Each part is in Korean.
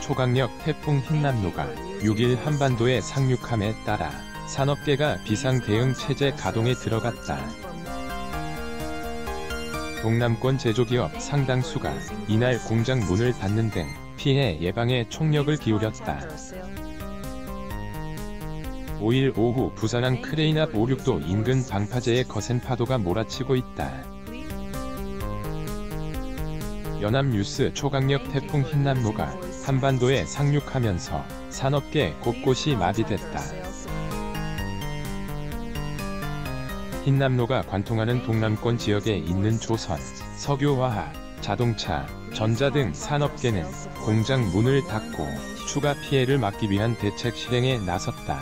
초강력 태풍 흰남노가 6일 한반도에 상륙함에 따라 산업계가 비상 대응 체제 가동에 들어갔다. 동남권 제조기업 상당수가 이날 공장 문을 닫는 등 피해 예방에 총력을 기울였다. 5일 오후 부산항 크레인 앞 오륙도 인근 방파제에 거센 파도가 몰아치고 있다. 연합뉴스 초강력 태풍 흰남노가 한반도에 상륙하면서 산업계 곳곳이 마비됐다. 흰남노가 관통하는 동남권 지역에 있는 조선, 석유화학, 자동차, 전자 등 산업계는 공장 문을 닫고 추가 피해를 막기 위한 대책 실행에 나섰다.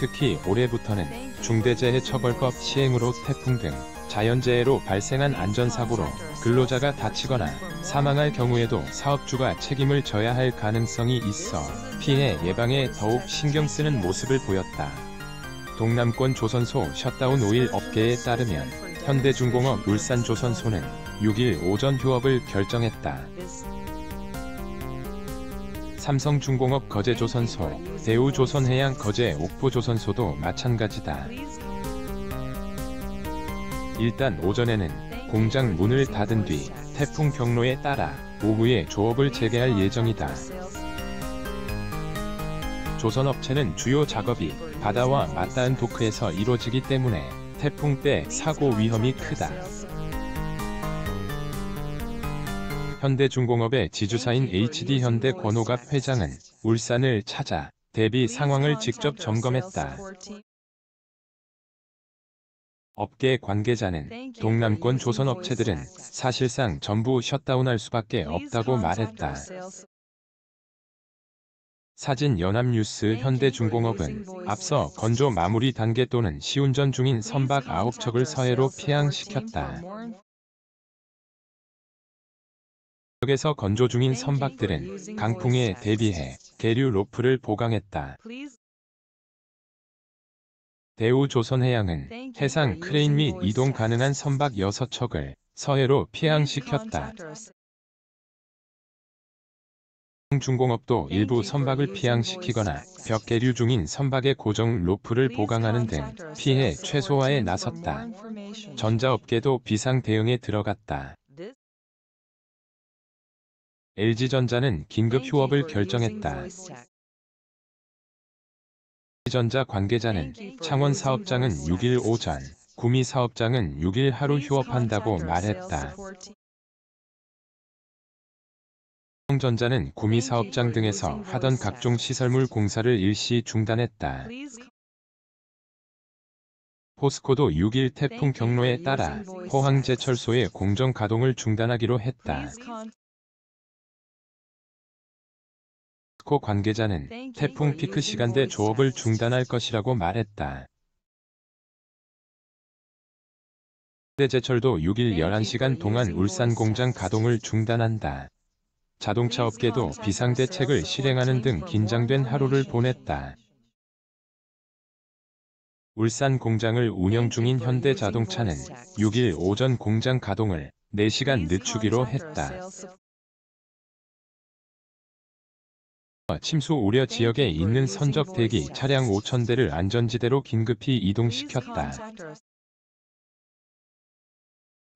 특히 올해부터는 중대재해처벌법 시행으로 태풍 등 자연재해로 발생한 안전사고로 근로자가 다치거나 사망할 경우에도 사업주가 책임을 져야 할 가능성이 있어 피해 예방에 더욱 신경 쓰는 모습을 보였다. 동남권 조선소 셧다운 5일 업계에 따르면 현대중공업 울산조선소는 6일 오전 휴업을 결정했다. 삼성중공업 거제조선소, 대우조선해양 거제 옥포조선소도 마찬가지다. 일단 오전에는 공장 문을 닫은 뒤 태풍 경로에 따라 오후에 조업을 재개할 예정이다. 조선업체는 주요 작업이 바다와 맞닿은 도크에서 이루어지기 때문에 태풍 때 사고 위험이 크다. 현대중공업의 지주사인 HD현대 권오갑 회장은 울산을 찾아 대비 상황을 직접 점검했다. 업계 관계자는 동남권 조선업체들은 사실상 전부 셧다운할 수밖에 없다고 말했다. 사진 연합뉴스 현대중공업은 앞서 건조 마무리 단계 또는 시운전 중인 선박 9척을 서해로 피항시켰다. 지역에서 건조 중인 선박들은 강풍에 대비해 계류 로프를 보강했다. 대우조선해양은 해상 크레인 및 이동 가능한 선박 6척을 서해로 피항시켰다. 중공업도 일부 선박을 피항시키거나 벽 계류 중인 선박의 고정 로프를 보강하는 등 피해 최소화에 나섰다. 전자업계도 비상 대응에 들어갔다. LG전자는 긴급 휴업을 결정했다. LG전자 관계자는 창원 사업장은 6일 오전, 구미 사업장은 6일 하루 휴업한다고 말했다. 삼성전자는 구미 사업장 등에서 하던 각종 시설물 공사를 일시 중단했다. 포스코도 6일 태풍 경로에 따라 포항제철소의 공정 가동을 중단하기로 했다. 포스코 관계자는 태풍 피크 시간대 조업을 중단할 것이라고 말했다. 현대제철도 6일 11시간 동안 울산 공장 가동을 중단한다. 자동차 업계도 비상대책을 실행하는 등 긴장된 하루를 보냈다. 울산 공장을 운영 중인 현대자동차는 6일 오전 공장 가동을 4시간 늦추기로 했다. 침수 우려 지역에 있는 선적 대기 차량 5,000대를 안전지대로 긴급히 이동시켰다.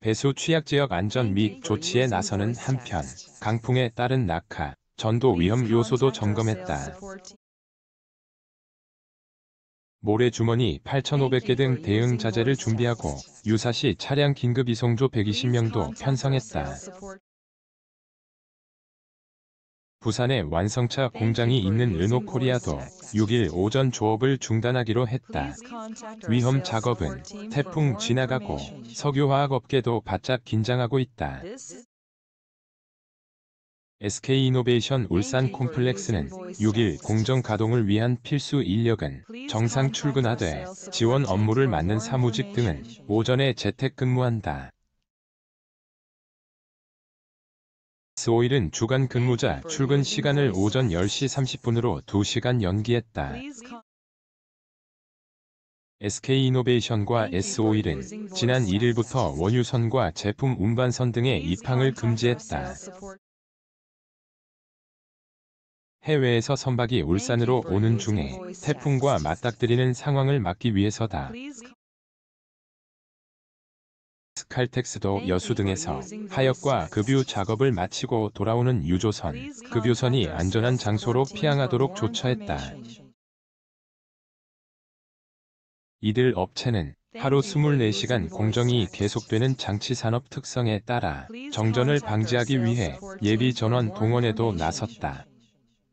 배수 취약지역 안전 및 조치에 나서는 한편 강풍에 따른 낙하, 전도 위험 요소도 점검했다. 모래주머니 8,500개 등 대응 자재를 준비하고 유사시 차량 긴급 이송조 120명도 편성했다. 부산에 완성차 공장이 있는 르노코리아도 6일 오전 조업을 중단하기로 했다. 위험 작업은 태풍 지나가고 석유화학업계도 바짝 긴장하고 있다. SK이노베이션 울산 콤플렉스는 6일 공정 가동을 위한 필수 인력은 정상 출근하되 지원 업무를 맡는 사무직 등은 오전에 재택근무한다. S-오일은 주간 근무자 출근 시간을 오전 10시 30분으로 2시간 연기했다. SK이노베이션과 S-오일은 지난 1일부터 원유선과 제품 운반선 등의 입항을 금지했다. 해외에서 선박이 울산으로 오는 중에 태풍과 맞닥뜨리는 상황을 막기 위해서다. 칼텍스도 여수 등에서 하역과 급유 작업을 마치고 돌아오는 유조선, 급유선이 안전한 장소로 피항하도록 조처했다. 이들 업체는 하루 24시간 공정이 계속되는 장치산업 특성에 따라 정전을 방지하기 위해 예비 전원 동원에도 나섰다.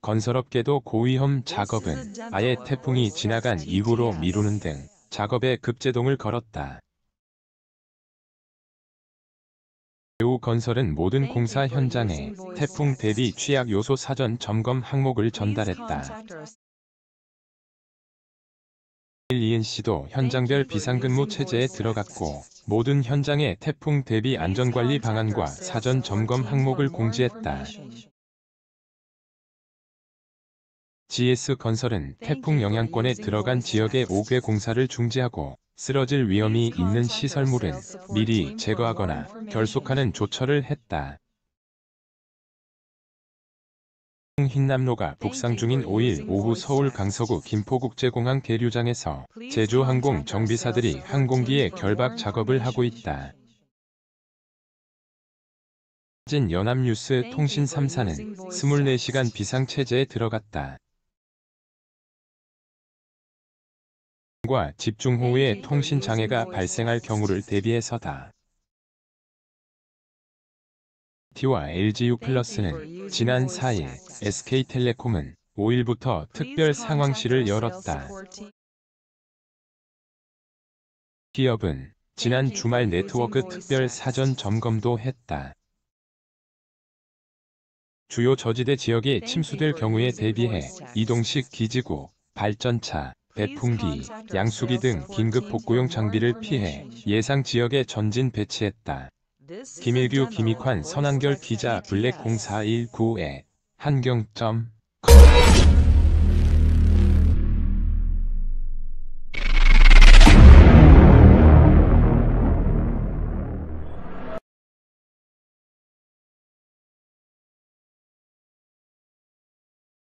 건설업계도 고위험 작업은 아예 태풍이 지나간 이후로 미루는 등 작업에 급제동을 걸었다. 대우건설은 모든 공사 현장에 태풍 대비 취약 요소 사전 점검 항목을 전달했다. ENC도 현장별 비상근무 체제에 들어갔고 모든 현장에 태풍 대비 안전관리 방안과 사전 점검 항목을 공지했다. GS건설은 태풍 영향권에 들어간 지역의 5개 공사를 중지하고 쓰러질 위험이 있는 시설물은 미리 제거하거나 결속하는 조처를 했다. 흰남노가 북상 중인 5일 오후 서울 강서구 김포국제공항 계류장에서 제주항공 정비사들이 항공기의 결박 작업을 하고 있다. 진 연합뉴스 통신 3사는 24시간 비상체제에 들어갔다. 과 집중호우의 통신 장애가 발생할 경우를 대비해서다. T와 LGU+는 지난 4일, SK텔레콤은 5일부터 특별 상황실을 열었다. 기업은 지난 주말 네트워크 특별 사전 점검도 했다. 주요 저지대 지역이 침수될 경우에 대비해 이동식 기지구, 발전차, 배풍기, 양수기 등 긴급 복구용 장비를 피해 예상 지역에 전진 배치했다. 김일규 김익환 선한결 기자 블랙 0419에 한경.com